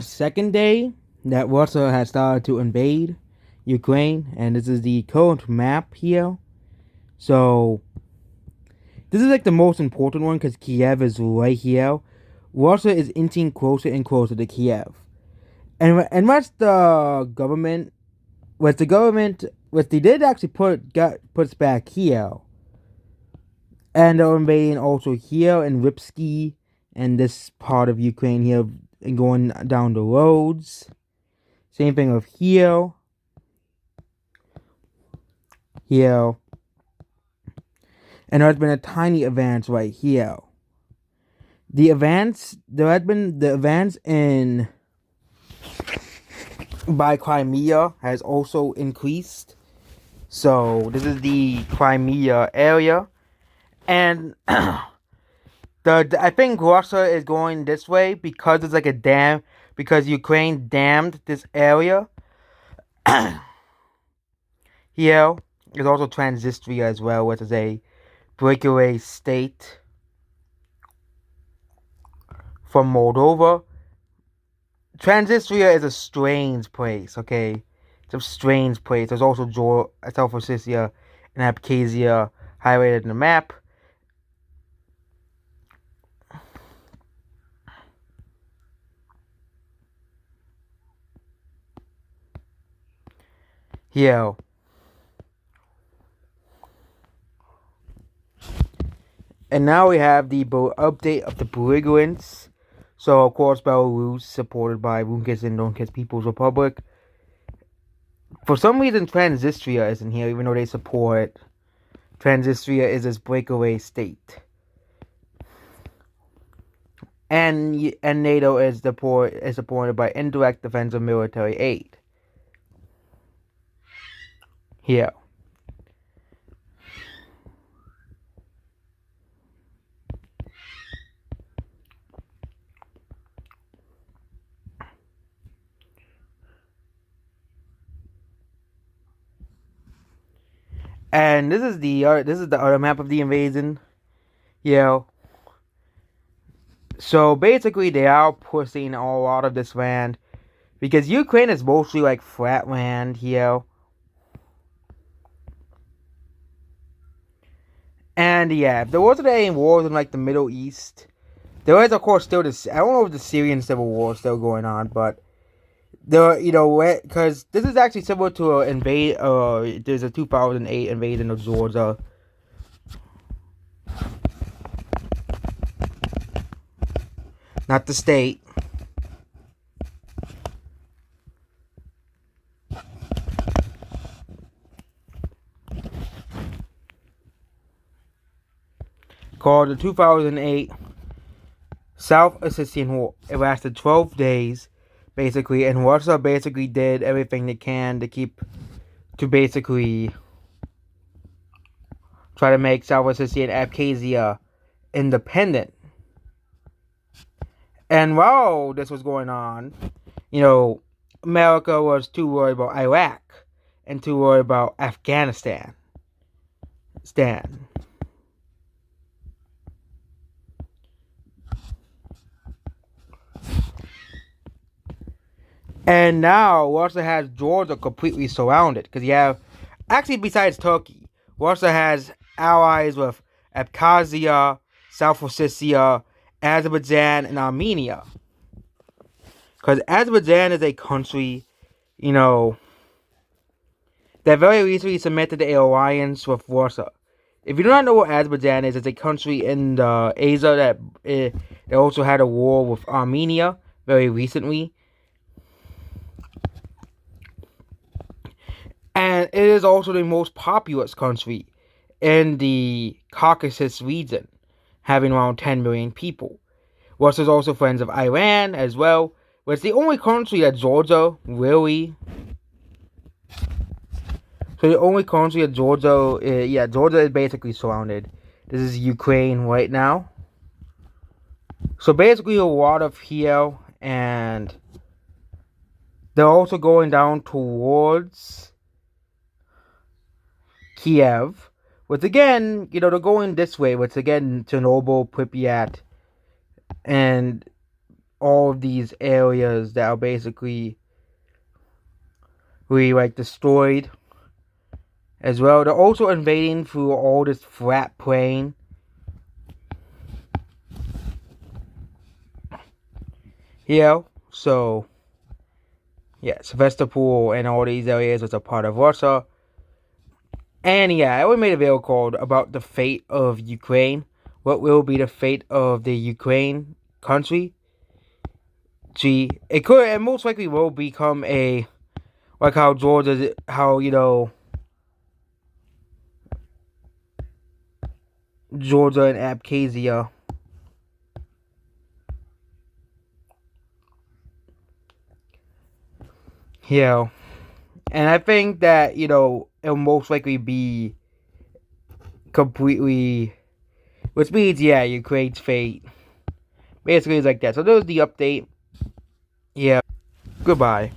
second day that Russia has started to invade Ukraine, and this is the current map here. So this is like the most important one because Kiev is right here. Russia is inching closer and closer to Kiev, and what's the government? What the government? What they did actually puts back here, and they're invading also here in Ripsky and this part of Ukraine here, and going down the roads. Same thing with here, here, and there's been a tiny advance right here. There has been the advance in by Crimea has also increased. So this is the Crimea area, and I think Russia is going this way because it's like a dam, because Ukraine dammed this area. Here is also Transnistria as well, which is a breakaway state from Moldova. Transnistria is a strange place, okay? It's a strange place. There's also South Ossetia and Abkhazia highlighted in the map. Here. And now we have the update of the belligerents. So, of course, Belarus, supported by Luhansk and Donetsk People's Republic. For some reason, Transnistria isn't here, even though they support. Transnistria is this breakaway state. And NATO is supported by indirect defensive military aid. Here. And this is the other map of the invasion. Yeah. So basically, they are pushing a lot of this land because Ukraine is mostly like flat land here. And yeah, if there wasn't any wars in like the Middle East, there is of course still this. I don't know if the Syrian civil war is still going on, but there, because this is actually similar to there's a 2008 invasion of Georgia. Not the state. Called the 2008 South Ossetian War. It lasted 12 days, basically, and Russia basically did everything they can to basically try to make South Ossetia and Abkhazia independent. And while this was going on, America was too worried about Iraq and too worried about Afghanistan. And now Russia has Georgia completely surrounded because you have, actually besides Turkey, Russia has allies with Abkhazia, South Ossetia, Azerbaijan, and Armenia. Because Azerbaijan is a country, that very recently cemented an alliance with Russia. If you do not know what Azerbaijan is, it's a country in the Asia that they also had a war with Armenia very recently. And it is also the most populous country in the Caucasus region, having around 10 million people. Russia is also friends of Iran as well, but it's the only country that Georgia really. So the only country that Georgia is basically surrounded. This is Ukraine right now. So basically a lot of here, and they're also going down towards Kiev. Which again, they're going this way, which again, Chernobyl, Pripyat, and all of these areas that are basically really like destroyed as well. They're also invading through all this flat plain. Yeah, so yeah, Sevastopol and all these areas was a part of Russia. And yeah, I made a video called about the fate of Ukraine. What will be the fate of the Ukraine country? It most likely will become a, like how Georgia, how, Georgia and Abkhazia. Yeah. And I think that, it'll most likely be completely, which means, yeah, Ukraine's fate. Basically, it's like that. So, there's the update. Yeah. Goodbye.